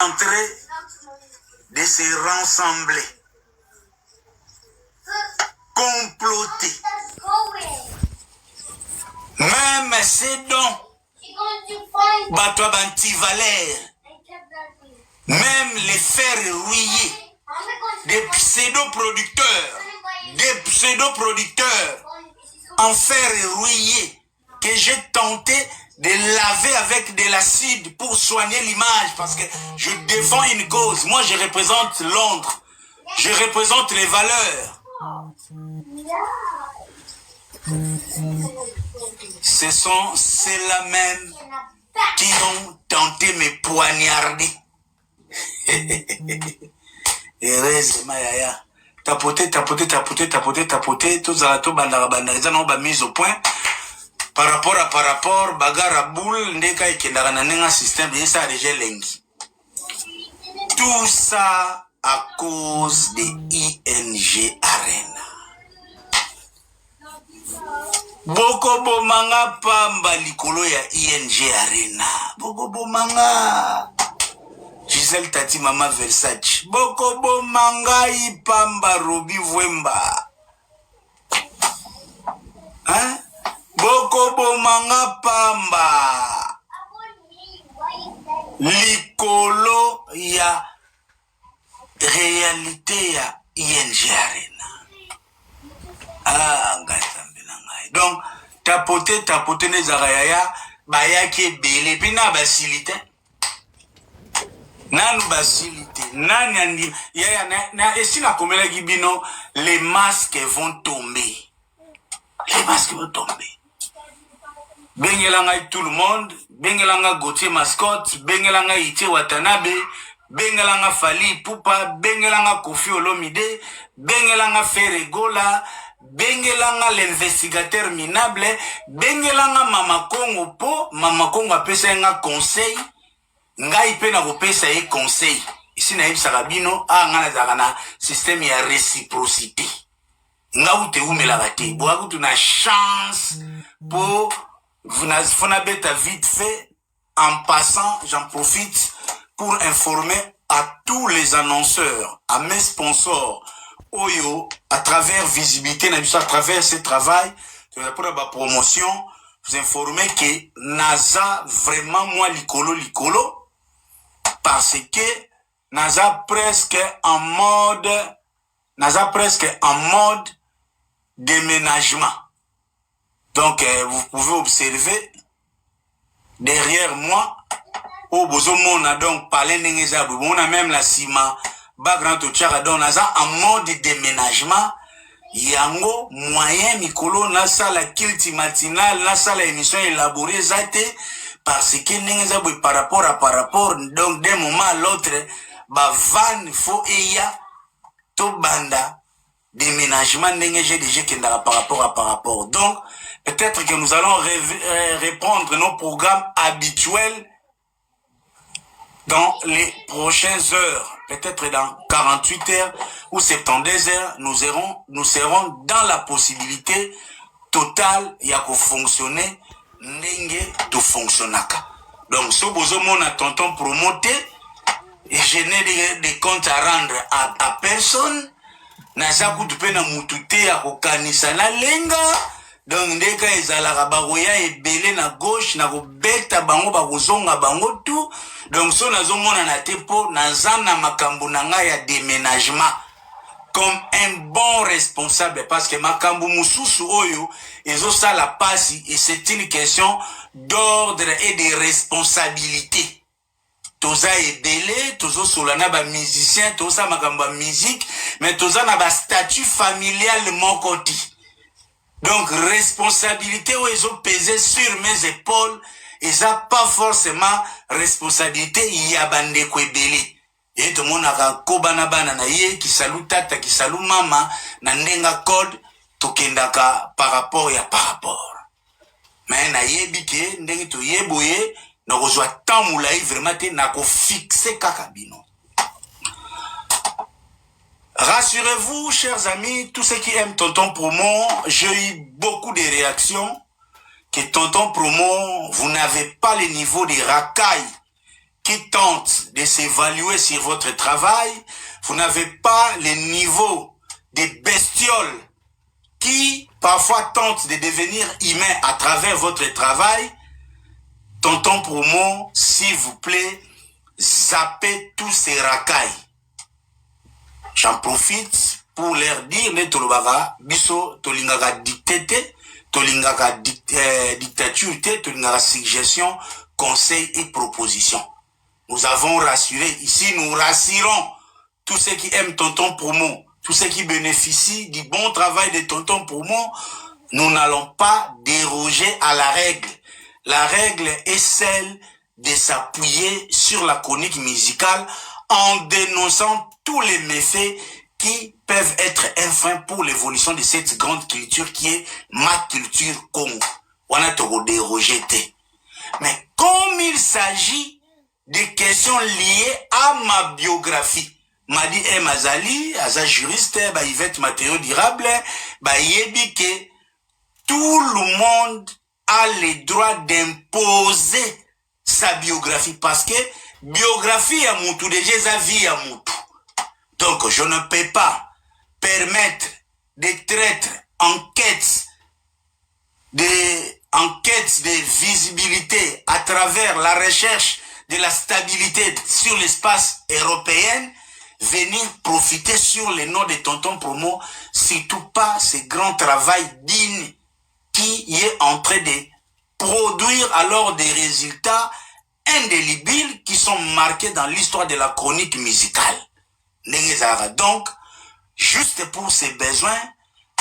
en train de se rassembler, comploter. Même ces dons, batwa bantivalère, même les faire rouiller, des pseudo-producteurs, en faire rouiller, que j'ai tenté de laver avec de l'acide pour soigner l'image, parce que je défends une cause. Moi, je représente Londres. Je représente les valeurs. Ce sont ceux-là même qui ont tenté de me poignarder. Heureusement, yaya. Tapoter, tous à la tour, ils ont mis au point. Par rapport, bagara boule, ndeka ikendara na nenga système, ça a déjà lengi. Tout ça à cause de ING Arena. Boko bomanga pamba likolo ya ING Arena. Boko bomanga. Gisèle Tati Mama Versace. Boko bomanga ipamba Robi Vwemba. Hein? Boko bomanga pamba. Likolo ya réalité ya ING Arena. Ah, ngai na ngai. Donc, tapoter les arayaya, bayaki belé, puis na basilité. Nanu basilité. Nani andi, yaya na esi na komela gibino, les masques vont tomber. Les masques vont tomber. Bengelanga tout le monde, bengelanga Gauthier Mascotte, bengelanga Ite Watanabe, bengelanga Fali Poupa, bengelanga Kofi Olomide, bengelanga Ferregola, bengelanga l'investigateur minable, bengelanga Mama Kongo po, Mama Kongo apesa nga conseil, ngai pe na kopesa ye conseil. Ici na yebisaka bino, nga nazalaka na système ya réciprocité. Nga ute umelaka te, boaku tu na chance pour Fonabeta vite fait, en passant, j'en profite pour informer à tous les annonceurs, à mes sponsors, Oyo, à travers visibilité, à travers ce travail, pour la promotion, vous informer que Naza vraiment moi likolo, parce que Naza presque en mode déménagement. Donc, vous pouvez observer derrière moi, au Bozomon a donc parlé n'engezabou, on a même la cima, bagrant au tcharadon, en mode déménagement, yango, moyen, mikolo, na la kilti matinale, na la émission élaborée, zate, parce que n'engezabou par rapport, donc d'un moment à l'autre, ba van, fo eya, to banda, déménagement, n'engezé déjà qui par rapport. Donc, peut-être que nous allons reprendre nos programmes habituels dans les prochaines heures. Peut-être dans 48 heures ou 72 heures, nous serons dans la possibilité totale ya ko fonctionner ndenge to fonctionnaka. Donc, ce besoin mon a tonton promoté et je n'ai des comptes à rendre à personne. Naza kutupe na mutute ya kokanisa na lenga. Donc, ndeka ezalaka baroya ebele na gauche, na kobeta bango bakozonga bango tout. Donc, so nazomona na tepo, nazana makambo na nga ya déménagement. Comme un bon responsable, parce que makambo mususu oyo, ezo sala pasi, et c'est une question d'ordre et de responsabilité. Toza ebele, tozo solana ba musicien, toza makambo ba musique, mais toza na ba statut familial mokoti. Donc, responsabilité où ils ont pesé sur mes épaules, ils n'ont pas forcément responsabilité, il y a bande kwebele. Et tout le monde a kobana na ye, qui salue tata, qui salue mama, na nenga code, tokendaka par rapport. Mais na ye bike, ndengi to ye boye, na kozwa tamulaï vraiment te, na ko fixe kakabino. Rassurez-vous, chers amis, tous ceux qui aiment Tonton Promo, j'ai eu beaucoup de réactions que Tonton Promo, vous n'avez pas le niveau de racaille qui tentent de s'évaluer sur votre travail, vous n'avez pas le niveau des bestioles qui parfois tentent de devenir humains à travers votre travail, Tonton Promo, s'il vous plaît, zappez tous ces racailles. J'en profite pour leur dire, ne tolobara, biso, tolingaka dictété, tolingaka dictature, tolingaka suggestion, conseil et proposition. Nous avons rassuré, ici nous rassurons tous ceux qui aiment Tonton Promo, tous ceux qui bénéficient du bon travail de Tonton Promo. Nous n'allons pas déroger à la règle. La règle est celle de s'appuyer sur la chronique musicale en dénonçant tous les méfaits qui peuvent être un frein pour l'évolution de cette grande culture qui est ma culture Congo. On a tout dérogé. Mais comme il s'agit de questions liées à ma biographie, m'a dit Mazali, Aza juriste, Yvette matériaux durables, yebi que tout le monde a le droit d'imposer sa biographie parce que biographie à Moutou, déjà sa vie à Moutou. Donc je ne peux pas permettre de traître en quête de visibilité à travers la recherche de la stabilité sur l'espace européen, venir profiter sur le nom de Tonton Promo, surtout pas ce grand travail digne qui est en train de produire alors des résultats indélébiles qui sont marqués dans l'histoire de la chronique musicale. Donc, juste pour ces besoins,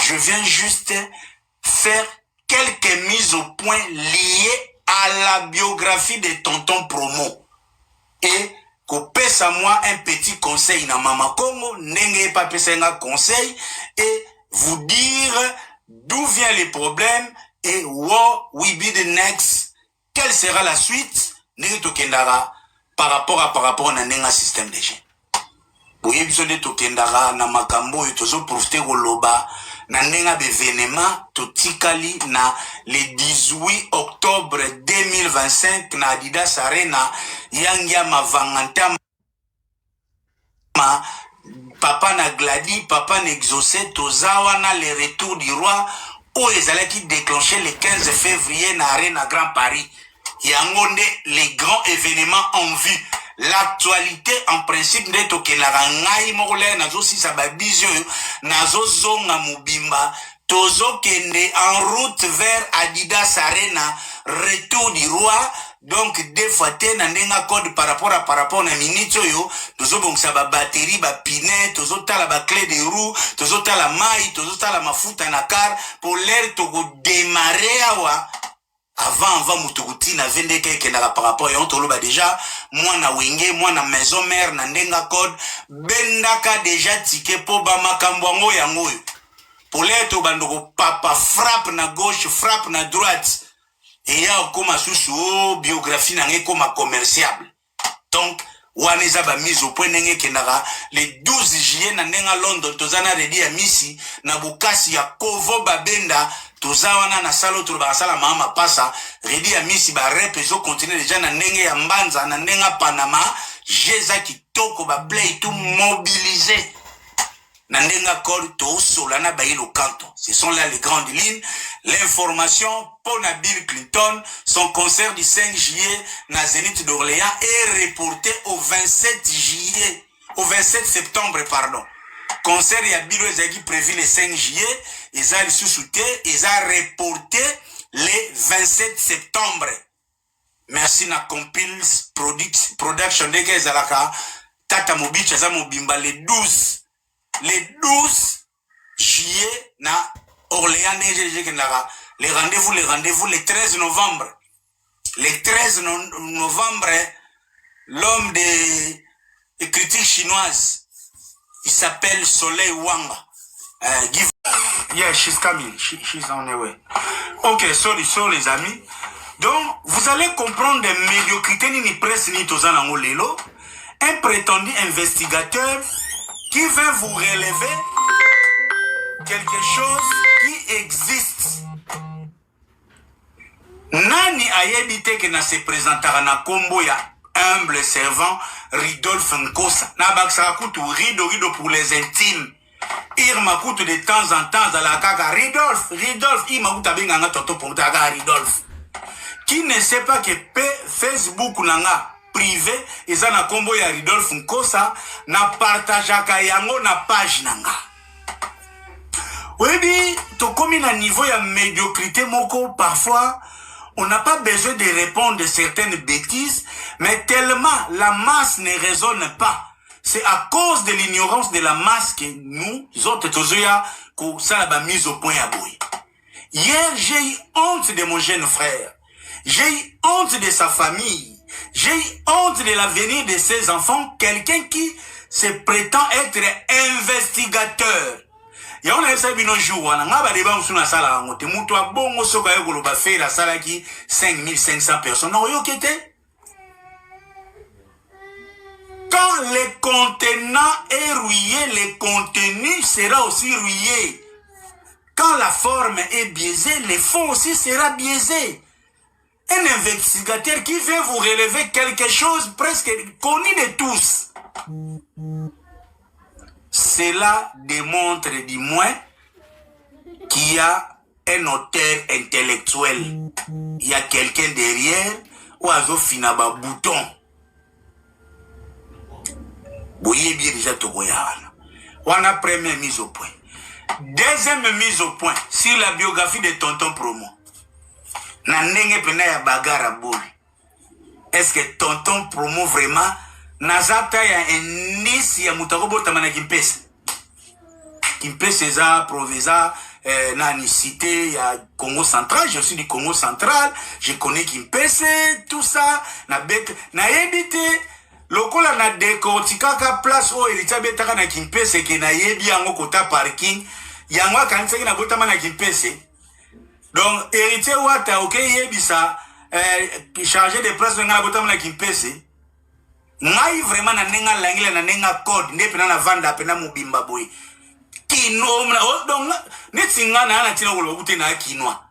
je viens juste faire quelques mises au point liées à la biographie de Tonton Promo. Et qu'opesse à moi un petit conseil na Mama Congo, n'engayez pas un conseil, et vous dire d'où vient les problèmes et what will be the next, quelle sera la suite, n'engayez tokendara par rapport à un système de gènes. Boye biso de tokendara na makambo yo tozo profiter goloba na nenga bevenema totikali na le 18 octobre 2025 na Adidas Arena yangia mavanganta papa na Gladi, papa na Exaucé, tozawa na le retour du roi où ils allaient qui déclencher le 15 février na Arena Grand Paris. Yangonde les grands événements en vue. L'actualité en principe de tokelaka ngai mokole nazo sisa ba bizio nazo zonga mobimba tozo kende en route vers Adidas Arena retour du roi. Donc deux fois na ndenga code par rapport na minute yo tozo bongsa ba batterie ba pinet tozo tala ba clé de roue tozo tala mai tozo tala mafuta na car pour l'air togo démarrer awa. Avant mutukuti na vende keke na par rapport et on toloba déjà moi na wenge moi na maison mère na ndenga code bendaka déjà ticket po ba makambo ngo yango pour leto bandoko papa frappe na gauche frappe na droite et ya koma susu biographie na nge koma commerciable. Donc waneza ba mise au point nenge kenara le 12 juillet na ndenga London tozana ready ya misi na bukasi ya Kovo Babenda tozawana na salo tuba sala mama pasa ready ya misi ba rep ezo continuer déjà na ndenge ya Mbanza na ndenga Panama jeza kitoko ba play tout mobilisé na ndenga code to solana bailo canton. Ce sont là les grandes lignes. L'information pour Bill Clinton, son concert du 5 juillet na Zénith d'Orléans est reporté au 27 septembre pardon. Concert ya Bill Ezagi prévu le 5 juillet, ils a sous-souté, ils a reporté le 27 septembre. Merci na Compils Production de Gezalaka Tata Mobich za mobimba le 12 juillet na Orléans les rendez-vous le 13 novembre. Le 13 novembre, l'homme de critique chinoise, il s'appelle Soleil Wanga. Yeah, she's coming. She's on her way. Ok, sorry les amis. Donc, vous allez comprendre des médiocrités ni presse ni tozana ngolelo. Un prétendu investigateur qui va vous relever quelque chose qui existe. Nani ayebite que na se présentera na kombo ya humble servant Ridolphe Nkosa. Nabaksa kutu rido pour les intimes. Irma kutu de temps en temps à la kaka Ridolphe, Irma kutu abenganga toto pour taga Ridolphe. Qui ne sait pas que Facebook nanga privé eza na kombo ya Ridolphe Nkosa na partageaka yango na page nanga. Oui, to komi na niveau ya médiocrité moko parfois on n'a pas besoin de répondre de certaines bêtises, mais tellement la masse ne raisonne pas. C'est à cause de l'ignorance de la masse que nous autres tozoya ko ça la mise au point à boy. Hier, j'ai eu honte de mon jeune frère. J'ai eu honte de sa famille. J'ai eu honte de l'avenir de ses enfants. Quelqu'un qui se prétend être investigateur. Ya on a eu ça bino jour wana ngaba deba musuna sala ngote mutu abongo soka yekolo ba fait la sala ki 5500 personnes. Non yo kete. Quand le contenant est rouillé, le contenu sera aussi rouillé. Quand la forme est biaisée, le fond aussi sera biaisé. Un investigateur qui vient vous relever quelque chose presque connu de tous. Cela démontre du moins qu'il y a un auteur intellectuel. Il y a quelqu'un derrière ou à finaba bouton. Boye bien déjà tout goyana. On a première mise au point. Deuxième mise au point sur la biographie de Tonton Promo. Na ndenge pena ya bagara boule. Est-ce que Tonton Promo vraiment nazata ya indisi ya mutakobo tamana kimpese? Kimpese za provesa nani cité ya Congo central, je suis du Congo central, je connais Kimpese, tout ça, na bec na ebité lokola na décortiquaka place o elita betaka na Kimpese ke na yebi yango kota parking yango kanisa na botama na Kimpese. Donc héritier wata OK yebisa chargé de place na botama na Kimpese. Ngai vraiment na nenga langile na nenga code ndepe na vanda pena mubimba boy. Kino mna donc netinga na na tina ko kuti na kinwa.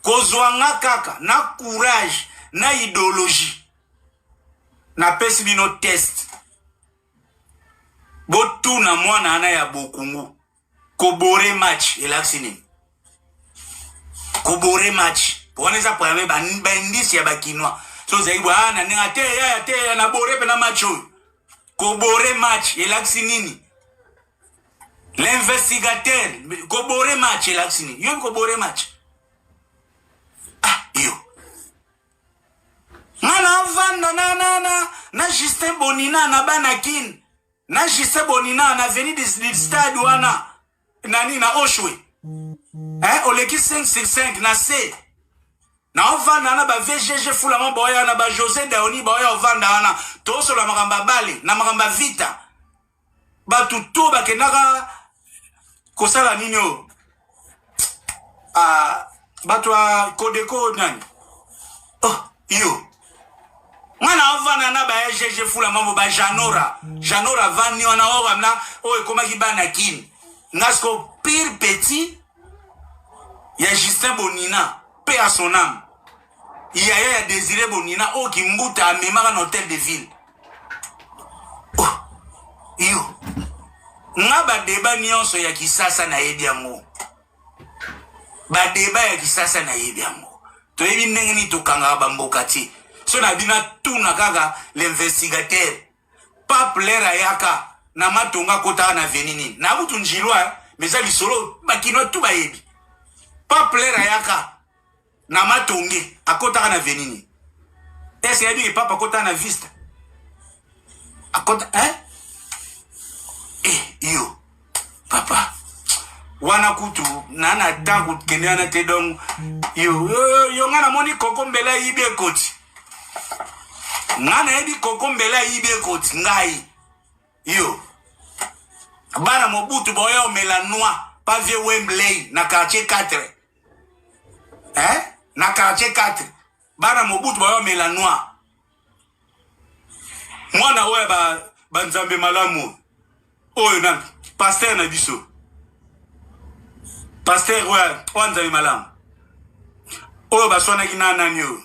Kozwanga kaka na courage na idéologie. Na pesi bino test. Botu na mwana ana ya bokungu. Kobore match elaksini. Kobore match. Poneza pwame bandisi ya bakinwa. So zaibwa na ninga te na bore pe na match. Kobore match elaksini. L'investigateur kobore match elaksini. Yo kobore match. Ah, yo. Nana vanda na Justin Bonina na Banakin. Na Justin Bonina na veni du stade wana. Nani na Oshwe. Oleki 5-5 na C. Na ovanda na ba VGG fula maboya na ba José Daoni boya ovanda wana. Toso la makamba bale na makamba vita. Ba tuto ba kenaka kosala ninyo. Batwa Kodeko nani. Oh, yo. Mwana ovana na ba jeje fula mambo ba Janora vani wana owa mna o ekoma kibana kin ngasko pire petit ya Justin Bonina paix à son âme ya Désiré Bonina o kimbuta amemaka na hôtel de ville. Oh yo ngaba deba nyonso ya kisasa na yebi yango ba deba ya kisasa na yebi yango to yebi ndenge ni tokanga ba mboka ti. So na bina tout na kaka l'investigateur pape lera yaka na matonga kota na venini na butu njilwa meza lisolo bakino tu bayebi pape lera yaka na matonge akota na venini est-ce yebi papa akota na vista akota yo papa wana kutu nana tangu kenana te donc yo ngana moni kokombela yibe koti. Ngana ebi kokombela yibe koti ngai. Yo. Bana Mobutu boya Omélanois, pavé Wembley na quartier 4. Na quartier 4. Bana Mobutu boya Omélanois. Mwana oya ba nzambe malamu. Oyo na pasteur na biso. Pasteur oya nzambe malamu. Oyo ba swana kina nani yo.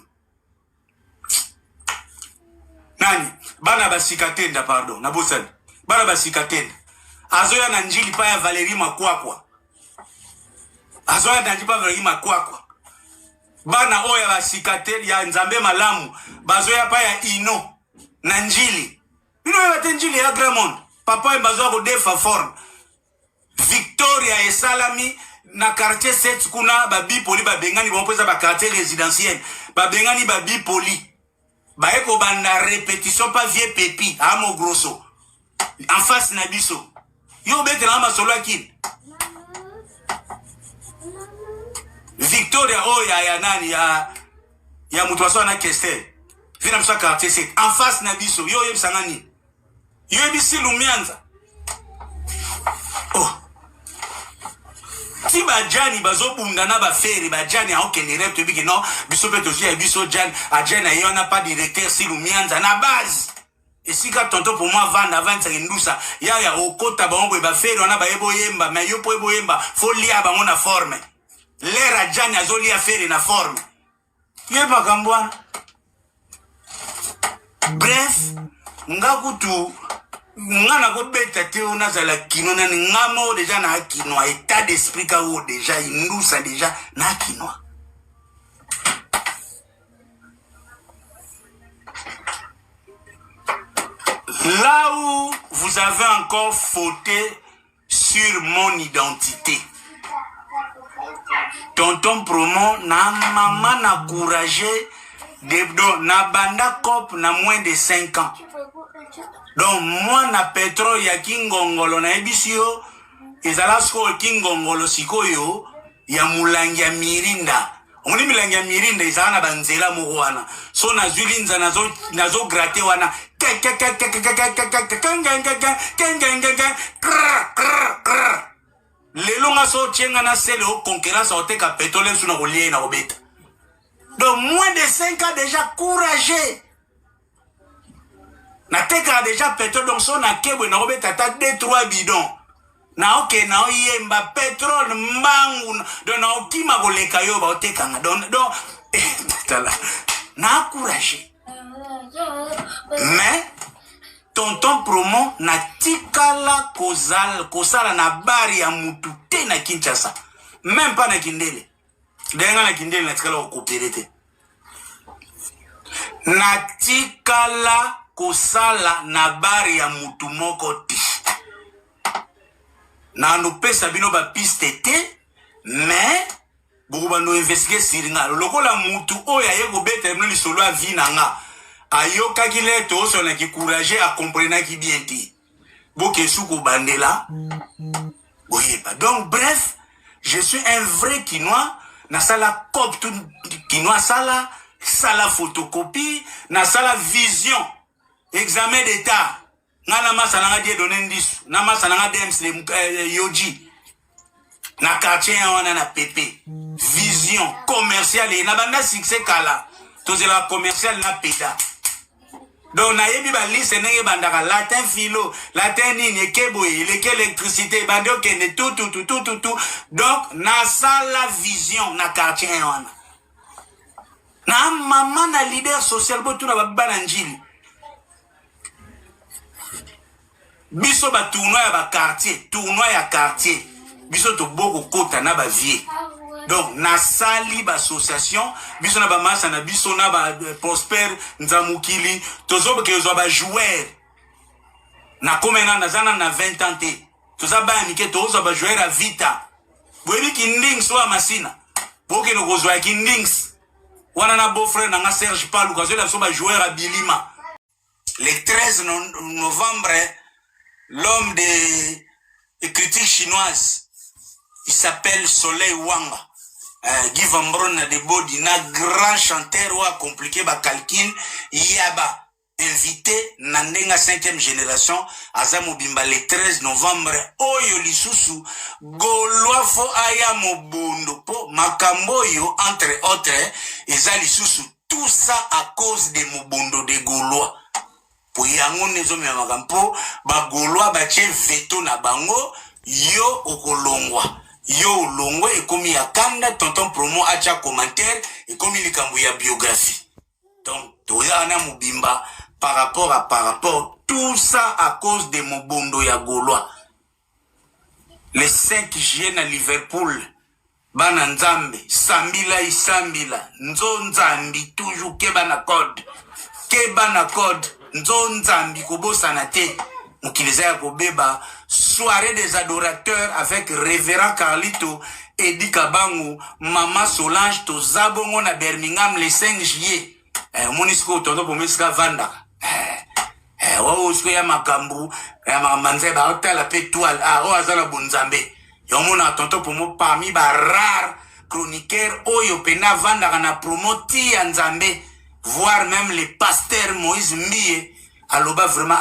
nani bana basikatenda pardon na bosani bana basikatenda azoya na njili pa ya Valérie Makwakwa azoya na njili pa Valérie Makwakwa bana oya basikateli ya nzambe malamu bazoya pa ya ino na njili bino yabate njili ya Gremont papa mbazoya ko defa forme Victoria esalami na quartier 7 kuna ba bipoli ba bengani bon pesa ba quartier résidentiel ba bengani ba bipoli ba eko banda répétition pas vieux pépi amo grosso en face na biso yo bete na masolo akini Victoria oya ya nani ya mutu waso na Kestel vina msa quartier 7 en face na biso yo yebisangani yo yebisi Lumianza oh si bajani bazobunda na bafere bajani aokende repte biki non biso pe tozi ya biso jan ajana yona pas directeur si Lumianza na base esika tonto pour moi vanda avant ça ndusa ya okota bango bafere wana bayebo yemba mais yo po ebo yemba fo lia bango na forme l'era jani azoli afere na forme yeba kambwana bref ngakutu ngana ko beta te ona za la kino na ngamo déjà na kino état d'esprit ka o déjà indusa déjà na kino. Là où vous avez encore fauté sur mon identité, tonton promo na maman na courageux de na banda cop na moins de 5 ans. Donc moi na pétrole ya kingongolo na ebisio ezala sko kingongolo sikoyo ya mulangi ya mirinda. Oni milangi ya mirinda ezala na banzela mwana. So na zulinza nazo gratter wana. Lelo nga so tienga na sele o concurrence o teka pétrole suna kolie na obeta. Donc moins de 5 ans déjà courageux. Na teka déjà pétrole donc son na kebwe na obeta ta 2-3 bidons. Na oke na oyemba pétrole mbangu donc na okima koleka yo ba oteka nga donc tala na courageux. Mais tonton promo na tikala kozala na bari ya mutu te na Kinshasa même pas na Kindele denga na Kindele na tikala kokopere na tikala kosala na bari ya mutu moko te na nopesa bino ba piste te mais boko bando investiguer siringa lokola mutu oya yeko beta mno lisolo a vie na nga ayo kakile to so na ki courage a comprendre ki bien ti boke suko bandela boyeba. Donc bref, je suis un vrai Kinois na sala cop tout Kinois sala photocopie na sala vision examen d'état ngana masana nga die donner ndisu na masana nga dems le yoji na quartier wana na PP vision commerciale na banda succès kala to la commercial na peda. Donc na yebi ba liste nenge bandaka latin philo latin nini keboye leke électricité bando kende tout donc na sala vision na quartier wana na mama na leader social bo tuna bana njili biso ba tournoi ya quartier biso to boko kota na ba vie. Donc na sali ba association biso na ba masa na biso na ba Prosper Nzamukili tozo ke zo ba joueur na komena na zana na 20 ans te toza ba mike tozo ba joueur a vita bwebi kindings wa masina boke no gozo ya kindings wana na beau-frère na Serge Palou kazo la so ba joueur a Bilima. Le 13 novembre l'homme de critique chinoise il s'appelle Soleil Wanga. Guy Van Bron na de Bodi na grand chanteur wa compliqué ba calcul yaba invité na ndenga 5e génération azamu bimba le 13 novembre oyo lisusu golwa fo aya mobondo po makambo yo entre autres eza lisusu tout ça à cause de mobondo de Gaulois po yango nezo me makampo ba Gaulois ba che veto na bango yo okolongwa yo longwe ekomi ya kanda tonton promo acha commentaire ekomi likambo ya biographie. Donc toya na mubimba par rapport, tout ça à cause de Mobondo ya Gaulois. Le 5 juillet à Liverpool, bana nzambe, sambila isambila, nzo nzambi toujours keba na code, nzo nzambi kobosa na te, mukiliza ya kobeba, soirée des adorateurs avec révérend Carlito, Eddie Kabangu, Mama Solange, to zabongo na Birmingham le 5 juillet, monisko tondo pomeska vanda, wawo usko ya makambu, ya mamanze ba hotela pétoile, azala bonzambe, yomona tonto pomo parmi ba rare chroniqueur oyo pena vanda na promoti ya nzambe, voire même les pasteurs Moïse Mbie, aloba vraiment,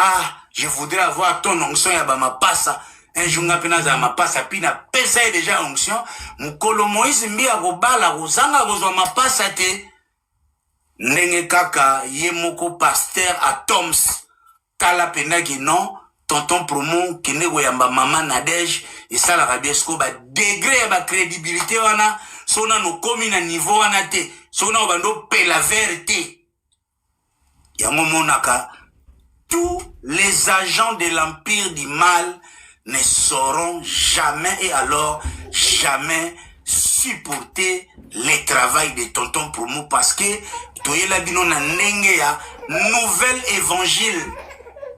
je voudrais avoir ton onction ya ba mapasa, un jour nga pena za mapasa, pina pesa est déjà onction, mukolo Moïse Mbie akobala, kozanga kozwa mapasa te, ndenge kaka yemoko pasteur à Toms, kala pena ki non, tonton promo kene goyamba mama Nadège et ça la rabiesko ba degré ba crédibilité wana sona no komi na niveau wana te sona obando pe la vérité yango monaka tous les agents de l'empire du mal ne sauront jamais et alors jamais supporter le travail de tonton promo parce que toyela bino na ndenge ya nouvel évangile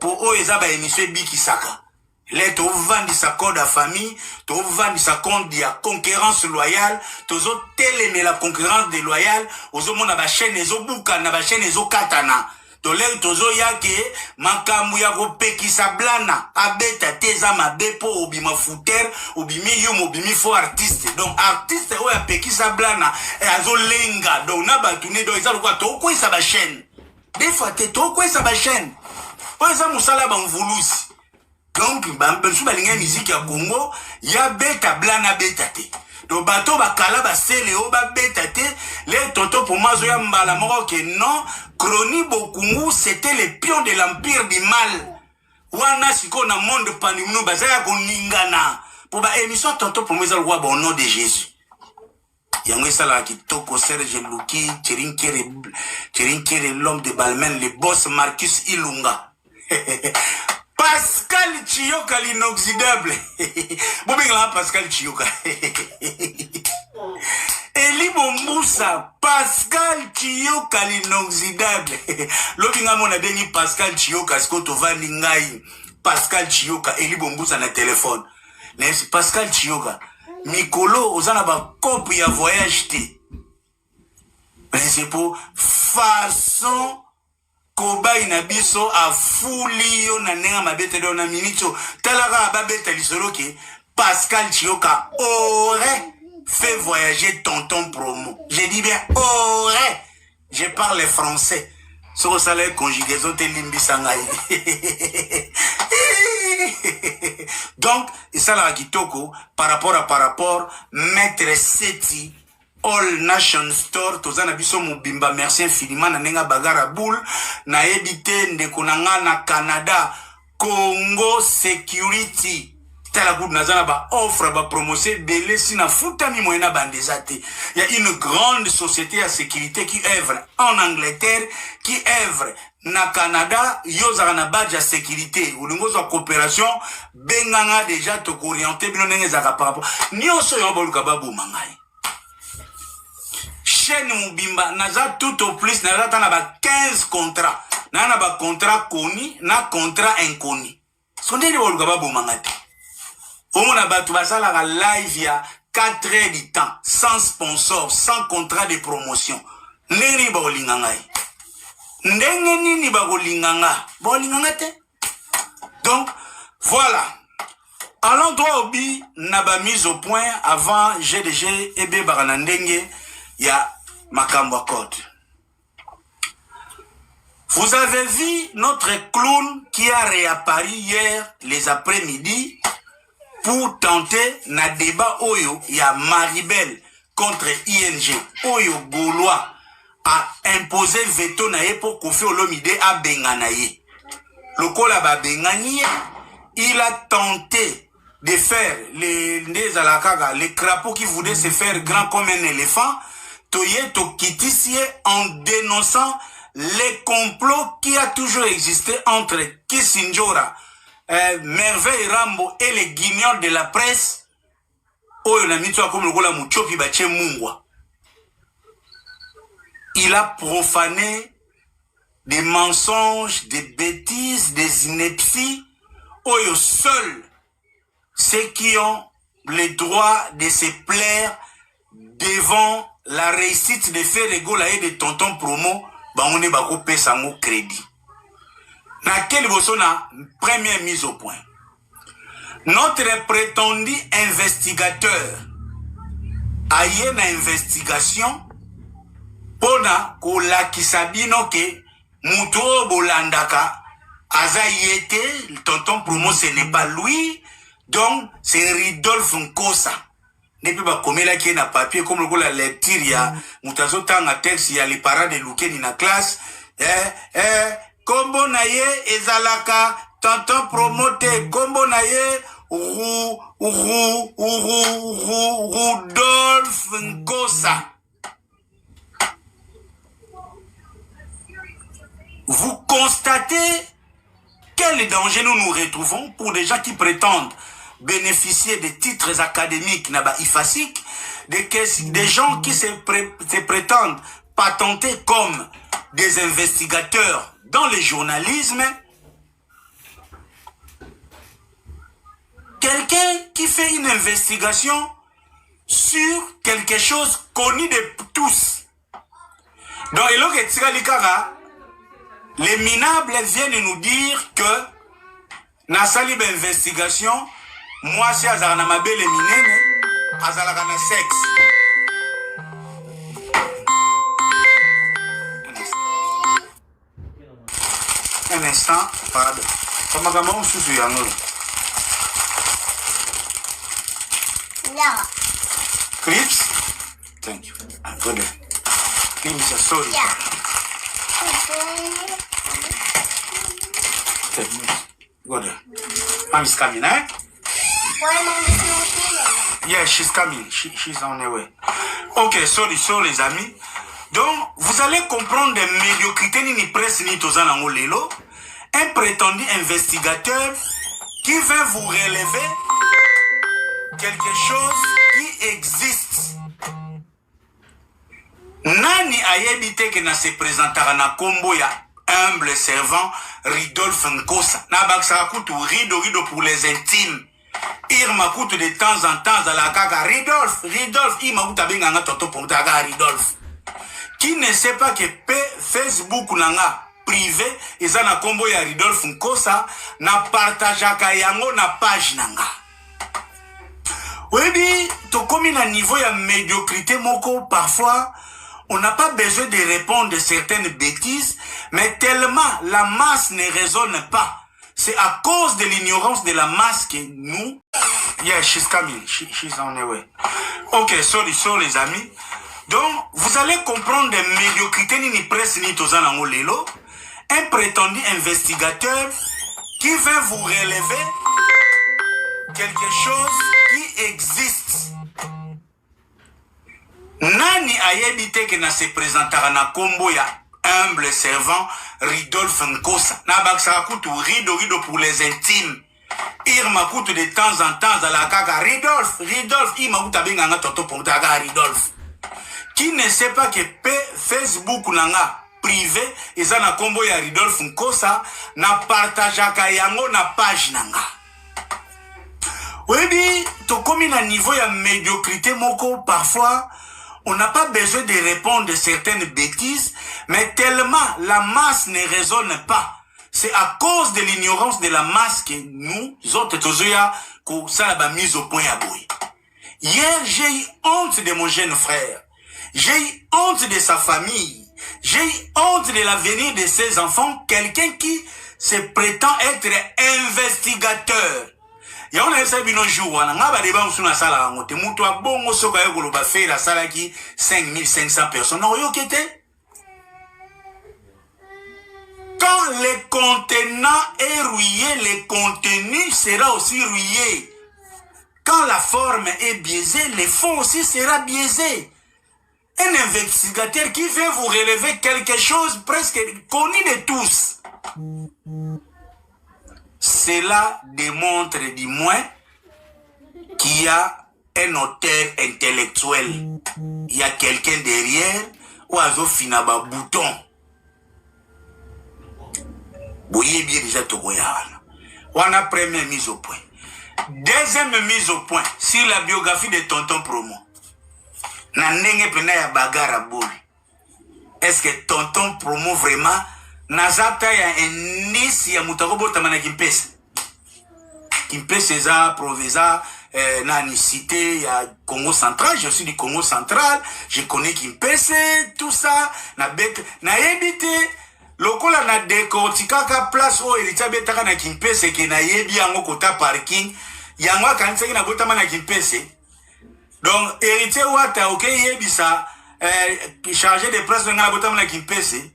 pour eux, ils ont émission Bikisaka. Là, tu vends sa code à famille, tu vends sa compte de concurrence loyale, tu as télémé la concurrence déloyale, aux hommes na ba chaîne les obuka na ba chaîne les okatana. To leo tozo yake makambu ya kopekisa blana abeta teza mabepo obima fouter obimi yo mobimi fo artiste donc artiste o ya pekisa blana e azo lenga donc na batune do ezalo kwa to ko isa ba chaîne des fois te to ko isa ba chaîne. Oza musala ba mvulusi. Donc bampesu balinga musique ya Congo ya beta blana beta te. Do bato bakala ba sele o ba beta te les tonto pour mazo ya mbala moko que non Kroni Bokungu c'était les pions de l'empire du mal. Wana siko na monde pandimno bazaya ko ningana. Pour ba émission tonto pour mazo roi au nom de Jésus. Yango sala kitoko Serge Luki, Cherinkere l'homme de Balmen, le boss Marcus Ilunga. Pascal Chioka l'inoxydable. Bobingla Pascal Chioka. Eli Bomboussa, Pascal Chioka l'inoxydable. Lobinga mona deni Pascal Chioka, skoto vandi ngai. Pascal Chioka, Eli Bomboussa na téléphone. N'est Pascal Chioka. Mikolo, ozana ba copie ya voyage te. C'est pour façon koba inabiso a fulio na nenga mabete do na minito talaga babeta lisolo ke Pascal Chioka aurait fait voyager tonton promo. Je dis bien aurait. Je parle français. Sur salaire conjugaison te limbi sangai. Donc, et ça la kitoko par rapport maître Seti All Nation Store tozana biso mobimba merci infiniment na nenga bagara boule na ebite ndeko nanga na Canada Congo Security tala good nazana ba offre ba promotion belé si na futami moyena bandezate. Il y a une grande société à sécurité qui œuvre en Angleterre, qui œuvre na Canada, yoza na badge à sécurité ou ngozo coopération benganga déjà to orienter bino ndenge za par rapport nyoso yo boluka babu mangai. Chaîne Mubimba, naza tout au plus, naza tana ba 15 contrats. Nana ba contrat connu, na contrat inconnu. Sondeli wolgaba bomangate. Omona batu basala la live ya 4 heures du temps, sans sponsor, sans contrat de promotion. Neri ba olingangai. Ndenge nini ba olinganga? Ba olingangate. Donc, voilà. Allons droit au bi, naba mise au point avant GDG ebe baranandenge. Il y a Makamba Code. Vous avez vu notre clown qui a réapparu hier les après-midi pour tenter na débat Oyo. Il y a Maribel contre ING. Oyo Gaulois a imposé veto na ye pour Kofi Olomide a Benganaye. Le kola ba Benganie, il a tenté de faire les crapauds qui voulaient se faire grand comme un éléphant. Toye to kitisie en dénonçant les complots qui a toujours existé entre Kissinger, Merveille Rambo et les guignols de la presse, il a profané des mensonges, des bêtises, des inepties, Oyo seuls ceux qui ont le droit de se plaire devant la réussite de faire Egola et de tonton promo, on est bako pesango crédit. Na quelle na première mise au point. Notre prétendu investigateur a eu une investigation pona kola kisabino ke muto bolandaka aza yete tonton promo ce n'est pas lui, donc c'est Ridolphe Nkosa. Depuis ba komela ki na papier comme le la lecture ya mutazo tanga texte ya les parents de Lukeni na classe kombo na ye ezalaka tonton promote kombo na ye Rudolphe Nkosa. Vous constatez quel danger nous nous retrouvons pour des gens qui prétendent bénéficier des titres académiques naba ifasik, des gens qui se prétendent patenter comme des investigateurs dans le journalisme. Quelqu'un qui fait une investigation sur quelque chose connu de tous. Donc, les minables viennent nous dire que na sali ba investigation, moi si azala ma belle minene, azala na sexe. Un instant, pardon. Comment on sous yango? Yeah. Clips? Thank you. I'm good. Clips, sorry. Yeah. Good. Mom is coming, eh? Why mom is not here? Yeah, she's coming. She's on her way. Ok, sorry, les amis. Donc, vous allez comprendre des médiocrités ni presse ni tozana lelo. Un prétendu investigateur qui veut vous relever quelque chose qui existe. Nani ayebite que na se présentera na kombo ya humble servant Ridolphe Nkosa. Na baksa kutu rido pour les intimes. Irma kutu de temps en temps à la kaka Ridolphe, ima kuta benga nga toto pour taga Ridolphe. Qui ne sait pas que Facebook nanga privé eza na kombo ya Ridolphe Nkosa na partageaka yango na page nanga. Oui, to komi na niveau ya médiocrité moko parfois on n'a pas besoin de répondre de certaines bêtises, mais tellement la masse ne raisonne pas. C'est à cause de l'ignorance de la masse que nous... Yeah, she's coming. She's on her way. Ok, sorry, les amis. Donc, vous allez comprendre des médiocrités ni presse ni tozana lelo. Un prétendu investigateur qui veut vous relever quelque chose qui existe. Nani ayebite que na se présentera na kombo ya humble servant Ridolphe Nkosa. Na baksa kutu rido pour les intimes. Irma kutu de temps en temps à la kaka Ridolphe, ima kuta benga nga toto pour taga Ridolphe. Qui ne sait pas que Facebook nanga privé eza na kombo ya Ridolphe Nkosa na partageaka yango na page nanga. Oui, to komi na niveau ya médiocrité moko parfois on n'a pas besoin de répondre de certaines bêtises, mais tellement la masse ne raisonne pas. C'est à cause de l'ignorance de la masse que nous autres tozoya ko ça la mise au point à boy. Hier, j'ai eu honte de mon jeune frère. J'ai eu honte de sa famille. J'ai eu honte de l'avenir de ses enfants. Quelqu'un qui se prétend être investigateur. Et on a eu un jour, on a débat sur la salle à monter. Moutoua bongo soka yoko ba fait la salle qui 5500 personnes. Non, yo kete. Quand le contenant est rouillé, le contenu sera aussi rouillé. Quand la forme est biaisée, le fond aussi sera biaisé. Un investigateur qui vient vous relever quelque chose presque connu de tous. Cela démontre du moins qu'il y a un auteur intellectuel. Il y a quelqu'un derrière ou à un bouton. Vous voyez bien déjà tout. On a première mise au point. Deuxième mise au point sur la biographie de Tonton Promo. Est-ce que Tonton Promo vraiment Nazata ya indisi ya mutakobo tamana Kimpese? Kimpese za proveza nani cité ya Congo central, je suis du Congo central, je connais Kimpese, tout ça na bec na yebite lokola na décortiquer place o elita betaka na Kimpese ke na yebi yango kota parking yango kanisa na botama na Kimpese. Donc héritier wata OK yebisa chargé de presse na botama na Kimpese.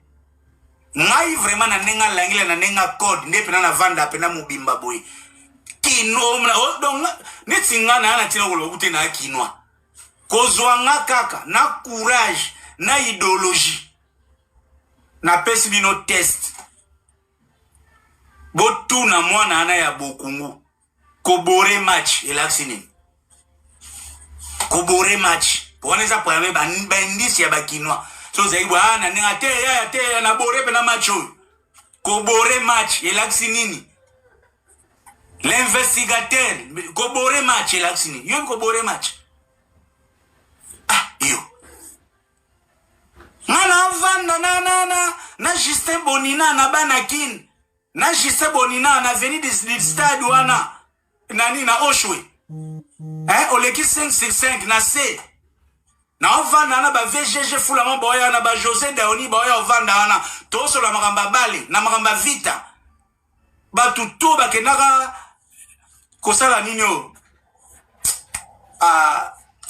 Ngai vraiment na nenga langile na nenga code ne pena na vanda pena mubimba boy. Kino mna donc netinga na tina ko bute na kinwa. Kozwa nga kaka na courage na idéologie. Na pesi bino test. Botu na mwana ana ya bokungu. Kobore match elaksini. Kobore match. Poneza pwame bandisi ya bakinwa. So zaibwa na nenga te na bore pe na match. Kobore match elaksini. L'investigateur kobore match elaksini. Yo kobore match. Ah, yo. Nana vanda na Justin Bonina na Banakin. Na Justin Bonina na veni de stade wana. Nani na Oshwe. Oleki 565 na C. Na ovanda na ba VGG fulama boya na ba José Daoni boya ovanda na toso la makamba bale na makamba vita. Ba tuto ba kenaka kosala ninyo.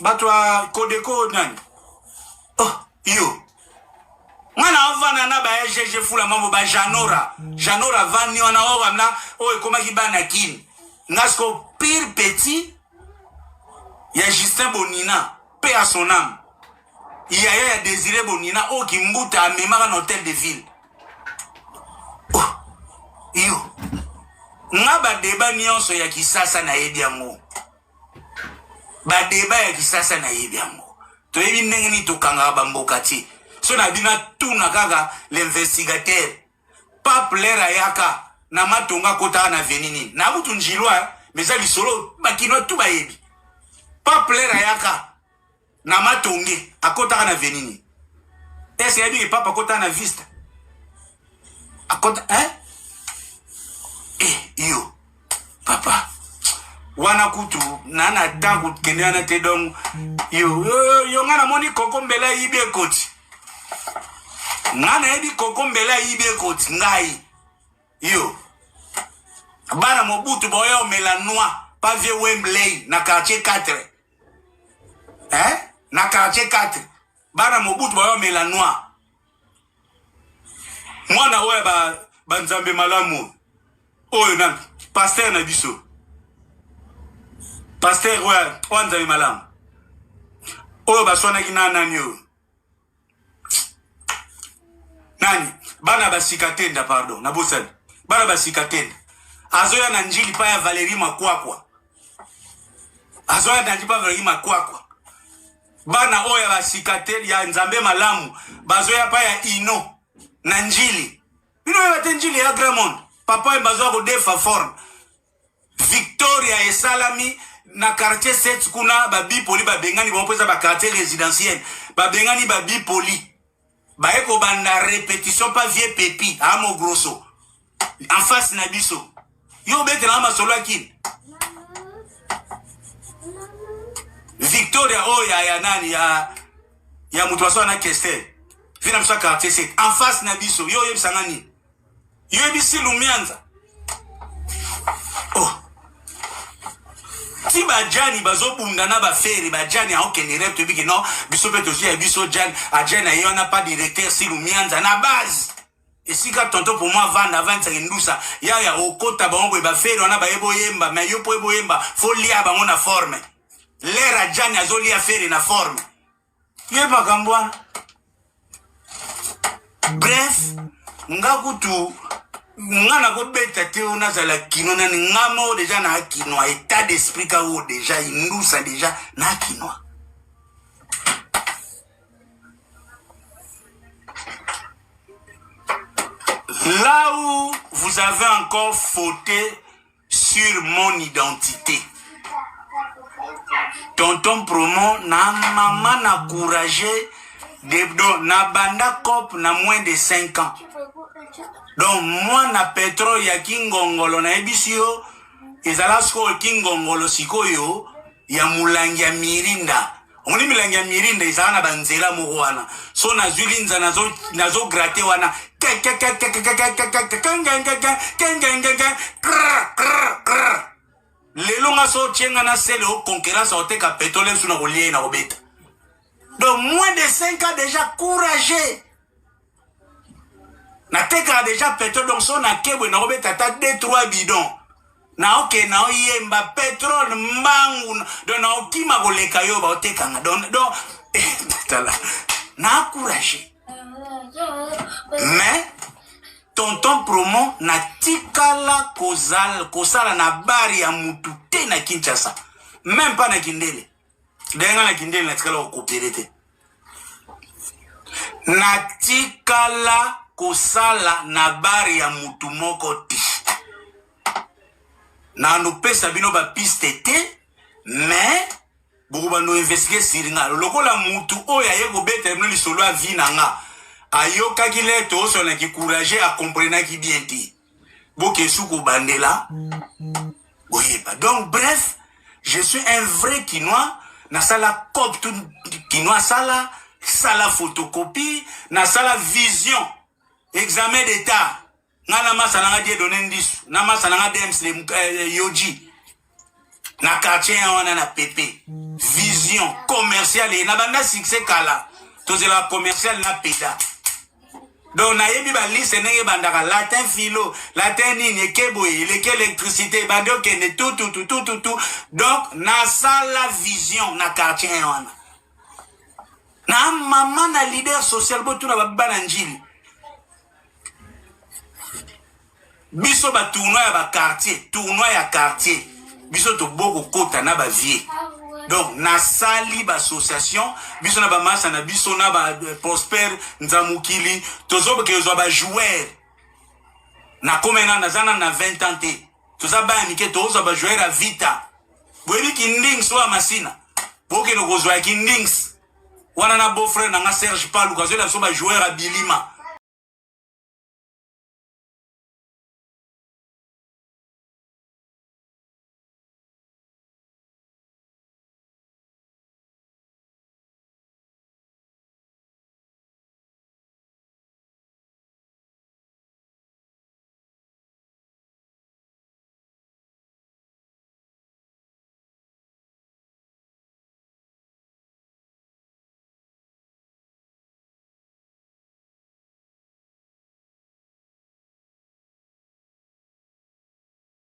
Batwa Kodeko nani. Oh, yo. Mwana ovanda na ba VGG fulama bo ba Janora vani wana ora na o koma kibana kin. Ngasko pire petit. Il y a Justin Bonina, paix à son âme. Il y a Désiré Bonina, oh, qui mouta à mémoire un hôtel de ville. Oh, yo. Nga ba débat nyonso ya kisasa na yebiango. Ba débat ya kisasa na yebiango. To yebi ndenge ni to kanga ba mbokati. So na bina tout na kaka l'investigateur. Pas plaire yaka na matonga kota na venini. Na butu njilwa, mais ça li solo bakino tout ba yebi. Pas plaire yaka na matonge akota na venini. Est-ce qu'il y a papa kota na vista? Akota yo papa wana kutu nana tangu kendana te dong yo ngana moni kokombela ibe koti. Ngana ebi kokombela ibe koti ngai. Yo bana Mobutu boya Melanois pavé Wembley na quartier 4. Na quartier 4. Bana Mobutu boya Melanois. Mwana oya ba nzambe malamu. Oyo na pasteur na biso. Pasteur oya nzambe malamu. Oyo baswana kina nani yo. Nani? Bana basikatenda pardon. Na bosani. Bana basikatenda. Azoya na njili pa ya Valérie Makwakwa. Azoya na njili pa Valérie Makwakwa. Bana oya basikatenda ya nzambe malamu. Bazoya pa ya Ino. Na njili. Ino ya bate njili ya Gremont. Papa mbazoa ko defa forme. Victoria et Salami na quartier 7 kuna ba bipoli ba bengani ba mpeza ba quartier résidentiel. Ba bengani ba bipoli. Ba eko banda répétition pas vieux pépi amo grosso. En face na biso. Yo bete na masolo akini. Victoria ya nani ya mutwaso na Kestel. Vina msa quartier 7 en face na biso yo yebisangani. Yo yebisi Lumianza. Oh. Si bajani bazobunda na ba feri bajani a aucun rep to biki non biso peto si biso jan ajana yo na pas directeur si Lumianza na base. Et si ka tonto pour moi vanda 25 ndusa ya okota bango ba feri wana ba yebo yemba mais yo po yebo yemba faut lia bango na forme. L'era jani azoli a feri na forme. Ye makambwana. Bref, nga kutu nga na kobeta te ona zala kino na ngamo déjà na kino état d'esprit ka o déjà indusa déjà na kino. Là où vous avez encore fauté sur mon identité. Tonton Promo na maman na couragé na banda cop na moins de 5 ans. Donc moi na pétrole ya kingongolo na ebisio ezala sko kingongolo sikoyo ya mulangi ya mirinda. On dit milangi ya mirinda ezala na banzela moko wana. So na zulinza nazo gratter wana. Lelo nga so tienga na sele au concurrence au teka pétrole sous na kolie na obeta. Donc moins de 5 ans déjà courageux. Na teka déjà pétrole donc son na kebwe na obeta ta 2-3 bidons. Na ok na yemba pétrole mbangu donc na okima koleka yo ba oteka nga donc tala na courageux. Mais Tonton Promo na tikala kozala na bari ya mutu te na Kinshasa. Même pas na Kindele. Denga na Kindele na tikala kokopere te. Na tikala kosala na bari ya mutu moko te. Na no pesa bino ba piste te, mais boko ba no investiguer siringa. Lokola mutu oya yeko bete no lisolo a vi na nga. Ayoka kile to so na ki courage à comprendre qui bien dit. Boke souko bandela. Boyeba. Donc bref, je suis un vrai Kinois. Na sala cop tout Kinois sala photocopie, na sala vision. Examen d'état. Na masa na die donner ndisu. Na masa na dems le yoji. Na quartier wana na PP. Vision commerciale na banda succès kala. To la commerciale na peda. Donc na yebi ba liste nenge bandaka latin philo, latin nini keboye, leke électricité, bando kene tout. Donc na sala vision na quartier wana. Na maman na leader social botu na bana njili. Biso ba tournoi ya quartier. Biso to boko kota na ba vie. Donc na sali ba association biso na ba masa na biso na ba Prosper Nzamukili tozo ke zo ba joueur na komena na zana na 20 ans te toza ba mike tozo ba joueur a vita boyebi kindings wa masina boke no kozwa kindings wana na beau frère na nga Serge Palu kazo la so ba joueur a Bilima